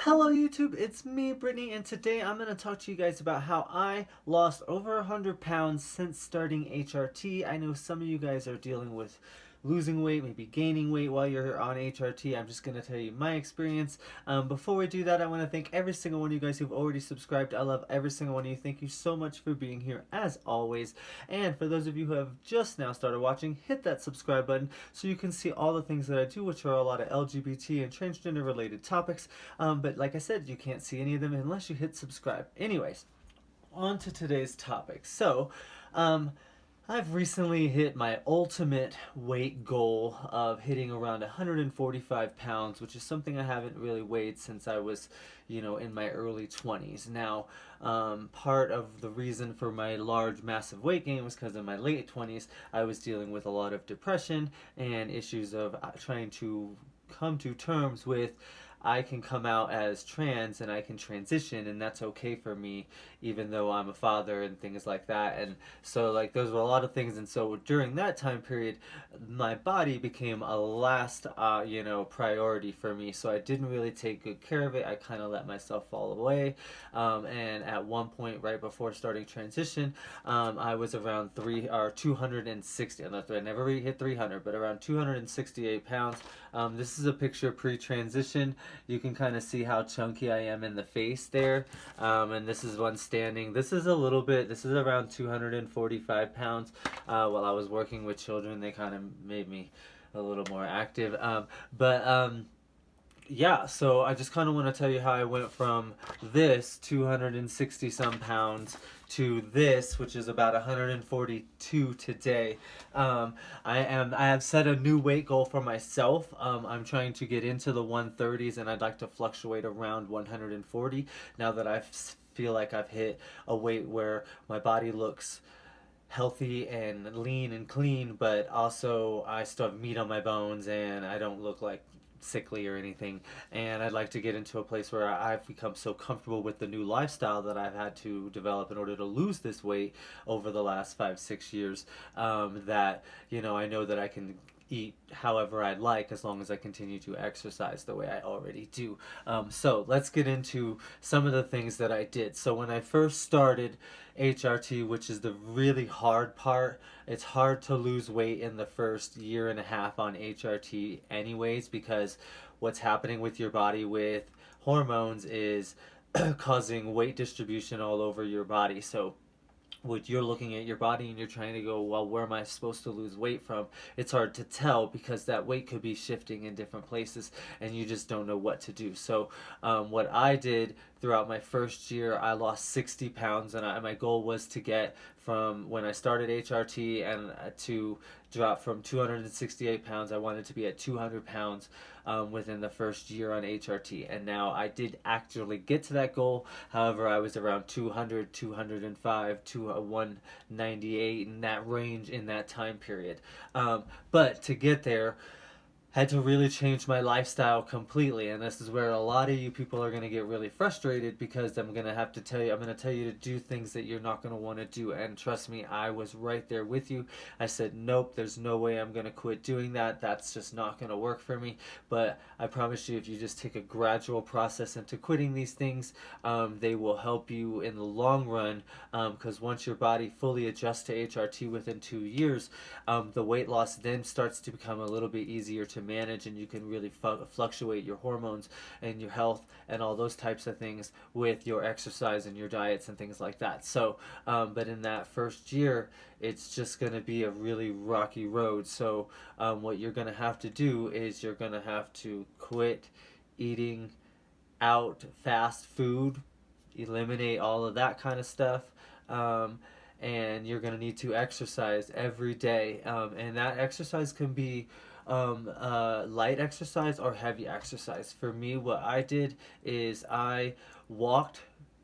Hello YouTube, it's me Brittany, and today I'm going to talk to you guys about how I lost over 100 pounds since starting HRT. I know some of you guys are dealing with losing weight, maybe gaining weight while you're on HRT. I'm just going to tell you my experience. Before we do that, I want to thank every single one of you guys who've already subscribed. I love every single one of you. Thank you so much for being here as always. And for those of you who have just now started watching, hit that subscribe button so you can see all the things that I do, which are a lot of LGBT and transgender related topics. But like I said, you can't see any of them unless you hit subscribe. Anyways, on to today's topic. Um, I've recently hit my ultimate weight goal of hitting around 145 pounds, which is something I haven't really weighed since I was, in my early 20s. Now, part of the reason for my large, massive weight gain was because in my late 20s, I was dealing with a lot of depression and issues of trying to come to terms with I can come out as trans and I can transition and that's okay for me even though I'm a father and things like that. And so like those were a lot of things, and so during that time period my body became a last priority for me, so I didn't really take good care of it. I kind of let myself fall away, and at one point right before starting transition, I was around 260. I never really hit 300, but around 268 pounds. This is a picture pre-transition. You can kind of see how chunky I am in the face there. And this is one standing. This is around 245 pounds. While I was working with children, they kind of made me a little more active. Yeah, so I just kind of want to tell you how I went from this 260 some pounds to this, which is about 142 today. I have set a new weight goal for myself. I'm trying to get into the 130s, and I'd like to fluctuate around 140 now that I feel like I've hit a weight where my body looks healthy and lean and clean, but also I still have meat on my bones and I don't look like sickly or anything. And I'd like to get into a place where I've become so comfortable with the new lifestyle that I've had to develop in order to lose this weight over the last 5-6 years, that I know that I can eat however I'd like as long as I continue to exercise the way I already do. So let's get into some of the things that I did. So when I first started HRT, which is the really hard part, it's hard to lose weight in the first year and a half on HRT anyways, because what's happening with your body with hormones is causing weight distribution all over your body. So when you're looking at your body and you're trying to go, well, where am I supposed to lose weight from? It's hard to tell because that weight could be shifting in different places and you just don't know what to do. So what I did throughout my first year, I lost 60 pounds, and my goal was to get from when I started HRT and to drop from 268 pounds. I wanted to be at 200 pounds within the first year on HRT, and now I did actually get to that goal. However, I was around 200, 205 to 198 in that range in that time period. But to get there, had to really change my lifestyle completely, and this is where a lot of you people are going to get really frustrated, because I'm going to tell you to do things that you're not going to want to do. And trust me, I was right there with you. I said, nope, there's no way I'm going to quit doing that. That's just not going to work for me. But I promise you, if you just take a gradual process into quitting these things, they will help you in the long run, because once your body fully adjusts to HRT within 2 years, the weight loss then starts to become a little bit easier to manage, and you can really fluctuate your hormones and your health and all those types of things with your exercise and your diets and things like that. So but in that first year, it's just going to be a really rocky road. So what you're going to have to do is you're going to have to quit eating out fast food, eliminate all of that kind of stuff, and you're going to need to exercise every day, and that exercise can be light exercise or heavy exercise. For me, what I did is I walked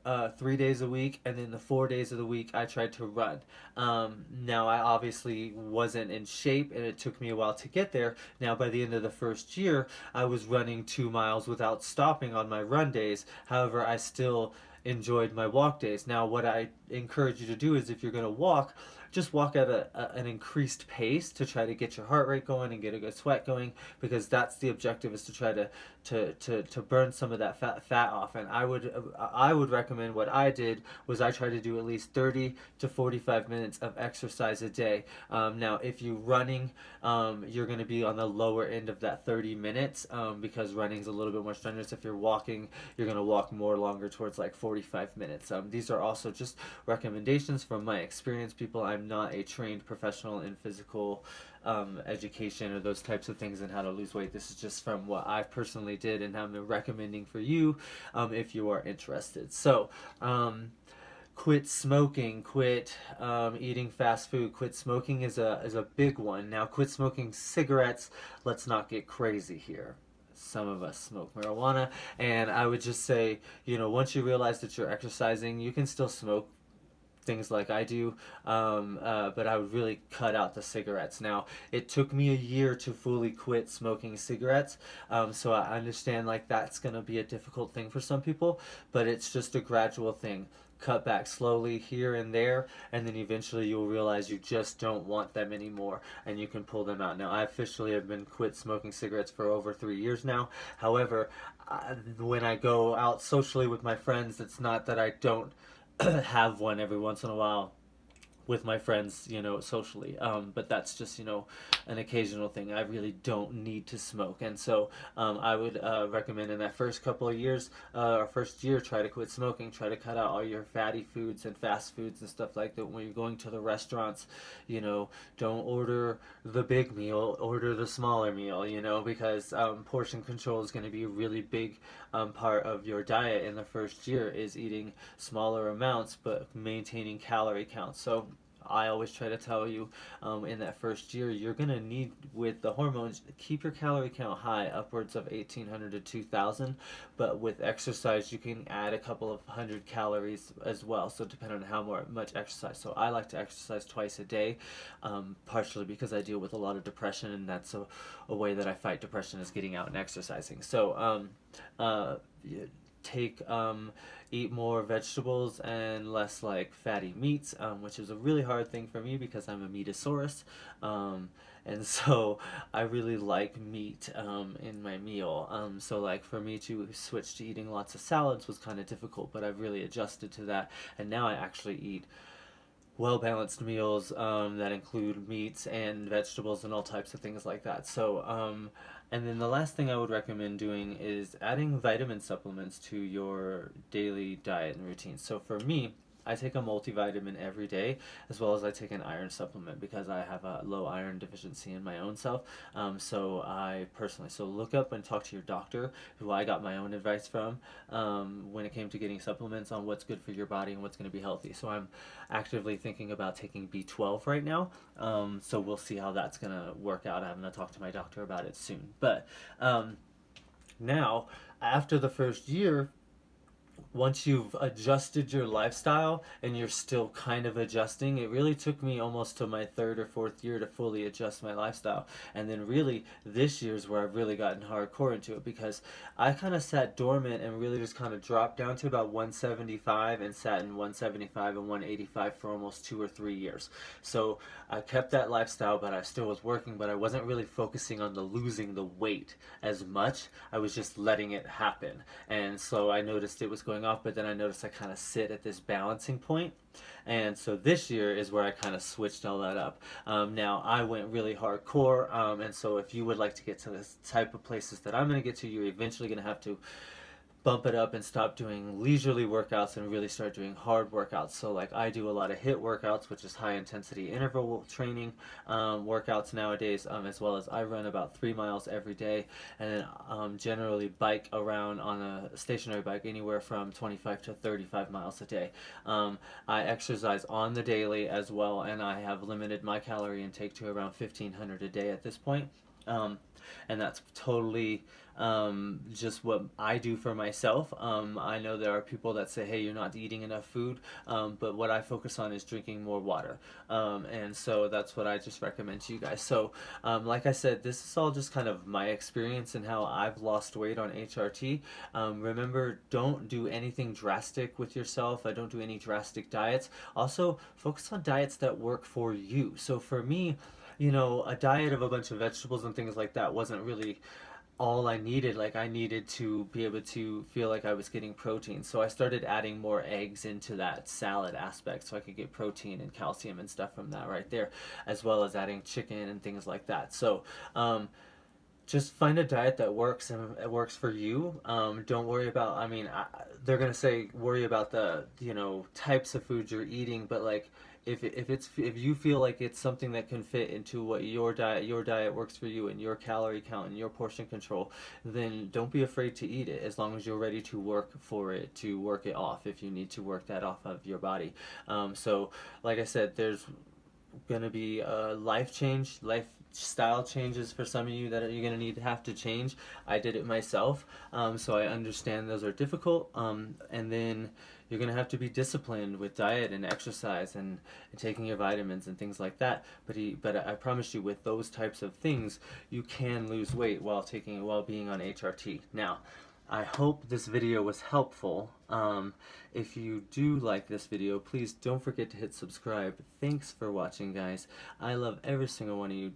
3 days a week, and then the 4 days of the week I tried to run. Now I obviously wasn't in shape, and it took me a while to get there. Now by the end of the first year, I was running 2 miles without stopping on my run days. However, I still enjoyed my walk days. Now, what I encourage you to do is if you're going to walk, just walk at an increased pace to try to get your heart rate going and get a good sweat going, because that's the objective, is to try to burn some of that fat off. And I would recommend, what I did was I tried to do at least 30 to 45 minutes of exercise a day. Now, if you're running, you're going to be on the lower end of that 30 minutes, because running's a little bit more strenuous. If you're walking, you're going to walk more longer, towards like 45 minutes. These are also just recommendations from my experience, people. I'm not a trained professional in physical education or those types of things and how to lose weight. This is just from what I personally did and I'm recommending for you, if you are interested. So, quit smoking, quit eating fast food. Quit smoking is a big one. Now, quit smoking cigarettes. Let's not get crazy here. Some of us smoke marijuana, and I would just say, once you realize that you're exercising, you can still smoke things like I do, but I would really cut out the cigarettes. Now, it took me a year to fully quit smoking cigarettes, so I understand like that's gonna be a difficult thing for some people, but it's just a gradual thing. Cut back slowly here and there, and then eventually you'll realize you just don't want them anymore, and you can pull them out. Now, I officially have been quit smoking cigarettes for over 3 years now. However, when I go out socially with my friends, it's not that I don't have one every once in a while with my friends, socially. But that's just, an occasional thing. I really don't need to smoke. And so I would recommend in that first couple of years, or first year, try to quit smoking. Try to cut out all your fatty foods and fast foods and stuff like that. When you're going to the restaurants, don't order the big meal, order the smaller meal, because portion control is going to be a really big part of your diet in the first year, is eating smaller amounts but maintaining calorie counts. So I always try to tell you, in that first year, you're going to need, with the hormones, keep your calorie count high, upwards of 1,800 to 2,000, but with exercise, you can add a couple of hundred calories as well, so depending on how much exercise. So I like to exercise twice a day, partially because I deal with a lot of depression, and that's a way that I fight depression, is getting out and exercising. So, eat more vegetables and less like fatty meats, which is a really hard thing for me because I'm a meatosaurus, and so I really like meat in my meal. So like for me to switch to eating lots of salads was kind of difficult, but I've really adjusted to that, and now I actually eat well-balanced meals that include meats and vegetables and all types of things like that. So, and then the last thing I would recommend doing is adding vitamin supplements to your daily diet and routine. So for me, I take a multivitamin every day, as well as I take an iron supplement because I have a low iron deficiency in my own self. So look up and talk to your doctor, who I got my own advice from, when it came to getting supplements on what's good for your body and what's going to be healthy. So I'm actively thinking about taking B12 right now. So we'll see how that's going to work out. I'm going to talk to my doctor about it soon. But now, after the first year, once you've adjusted your lifestyle and you're still kind of adjusting, it really took me almost to my third or fourth year to fully adjust my lifestyle. And then really this year's where I've really gotten hardcore into it, because I kind of sat dormant and really just kind of dropped down to about 175 and sat in 175 and 185 for almost 2 or 3 years. So I kept that lifestyle, but I still was working, but I wasn't really focusing on the losing the weight as much. I was just letting it happen. And so I noticed it was going off, but then I noticed I kind of sit at this balancing point. And so this year is where I kind of switched all that up. Now, I went really hardcore, and so if you would like to get to this type of places that I'm going to get to, you're eventually going to have to bump it up and stop doing leisurely workouts and really start doing hard workouts. So like I do a lot of HIIT workouts, which is high intensity interval training workouts nowadays, as well as I run about 3 miles every day, and then generally bike around on a stationary bike anywhere from 25 to 35 miles a day. I exercise on the daily as well, and I have limited my calorie intake to around 1,500 a day at this point. And that's totally just what I do for myself. I know there are people that say, hey, you're not eating enough food, but what I focus on is drinking more water. And so that's what I just recommend to you guys. So, like I said, this is all just kind of my experience and how I've lost weight on HRT. Remember, don't do anything drastic with yourself. I don't do any drastic diets. Also, focus on diets that work for you. So for me, you know, a diet of a bunch of vegetables and things like that wasn't really all I needed. Like, I needed to be able to feel like I was getting protein. So I started adding more eggs into that salad aspect so I could get protein and calcium and stuff from that right there, as well as adding chicken and things like that. So, just find a diet that works and it works for you. Don't worry about, I mean, they're going to say worry about the, you know, types of food you're eating, but like, if you feel like it's something that can fit into what your diet works for you and your calorie count and your portion control, then don't be afraid to eat it, as long as you're ready to work for it, to work it off if you need to work that off of your body. So like I said, there's gonna be a lifestyle changes for some of you that you're gonna have to change. I did it myself, so I understand those are difficult. And then you're gonna have to be disciplined with diet and exercise and taking your vitamins and things like that. But I promise you, with those types of things, you can lose weight while being on HRT. Now, I hope this video was helpful. If you do like this video, please don't forget to hit subscribe. Thanks for watching, guys. I love every single one of you.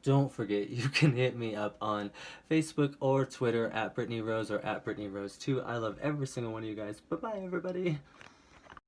Don't forget, you can hit me up on Facebook or Twitter at Brittany Rose or at Brittany Rose 2. I love every single one of you guys. Bye-bye, everybody.